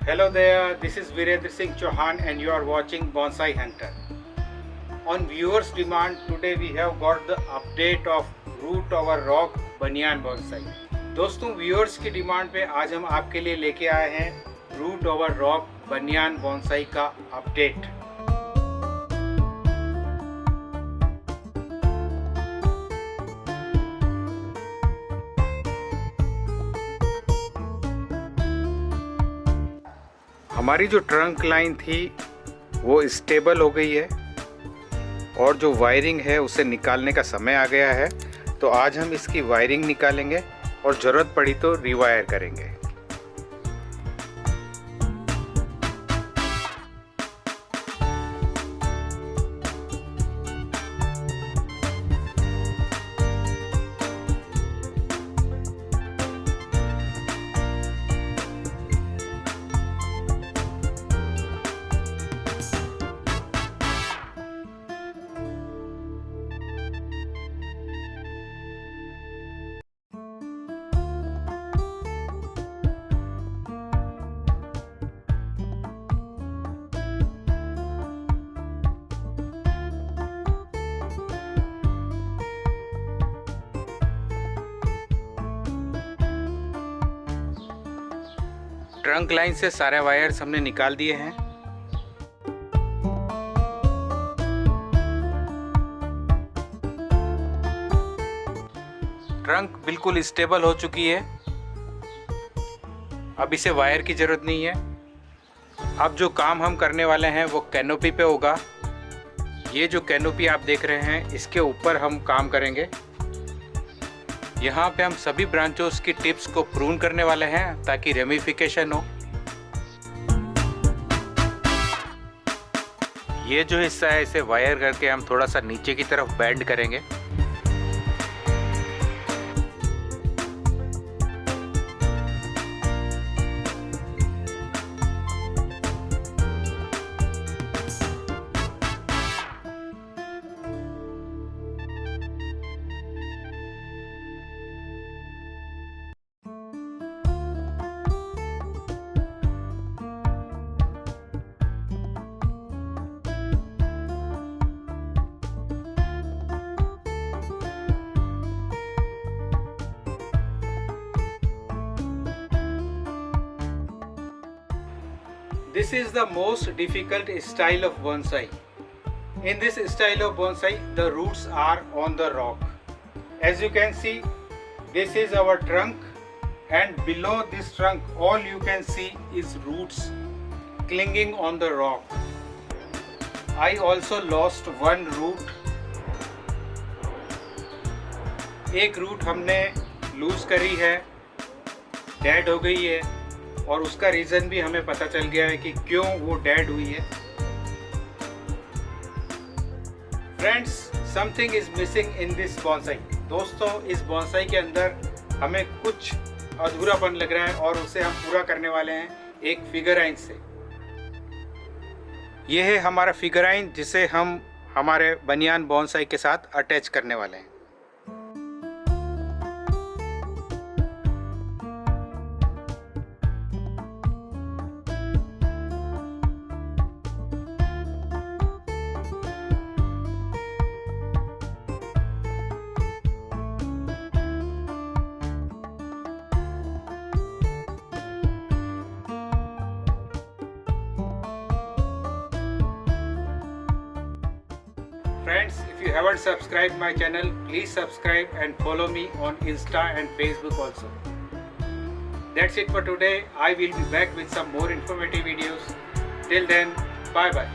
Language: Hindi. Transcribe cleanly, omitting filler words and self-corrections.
Hello there, this is Virendra Singh Chauhan and you are watching Bonsai Hunter. On viewers' demand, today we have got the update of Root Over Rock Banyan Bonsai. दोस्तों व्यूअर्स की डिमांड पे आज हम आपके लिए लेके आए हैं रूट ओवर रॉक बनियान बॉन्साई का अपडेट। हमारी जो ट्रंक लाइन थी वो स्टेबल हो गई है और जो वायरिंग है उसे निकालने का समय आ गया है। तो आज हम इसकी वायरिंग निकालेंगे और ज़रूरत पड़ी तो रिवायर करेंगे। ट्रंक लाइन से सारे वायर्स हमने निकाल दिए हैं। ट्रंक बिल्कुल स्टेबल हो चुकी है, अब इसे वायर की ज़रूरत नहीं है। अब जो काम हम करने वाले हैं वो कैनोपी पे होगा। ये जो कैनोपी आप देख रहे हैं इसके ऊपर हम काम करेंगे। यहाँ पे हम सभी ब्रांचों की टिप्स को प्रून करने वाले हैं ताकि रेमिफिकेशन हो। ये जो हिस्सा है इसे वायर करके हम थोड़ा सा नीचे की तरफ बेंड करेंगे। This is the most difficult style of bonsai. In this style of bonsai, the roots are on the rock. As you can see, this is our trunk, and below this trunk, all you can see is roots clinging on the rock. I also lost one root. एक रूट हमने लूज करी है, डेड हो गई है, और उसका रीज़न भी हमें पता चल गया है कि क्यों वो डेड हुई है। Friends, something is missing in this bonsai. दोस्तों, इस बॉन्साई के अंदर हमें कुछ अधूरापन लग रहा है और उसे हम पूरा करने वाले हैं एक फिगराइन से। यह है हमारा फिगराइन जिसे हम हमारे बनियान बॉन्साई के साथ अटैच करने वाले हैं। Friends, if you haven't subscribed my channel, please subscribe and follow me on Insta and Facebook also. That's it for today. I will be back with some more informative videos. Till then, bye bye.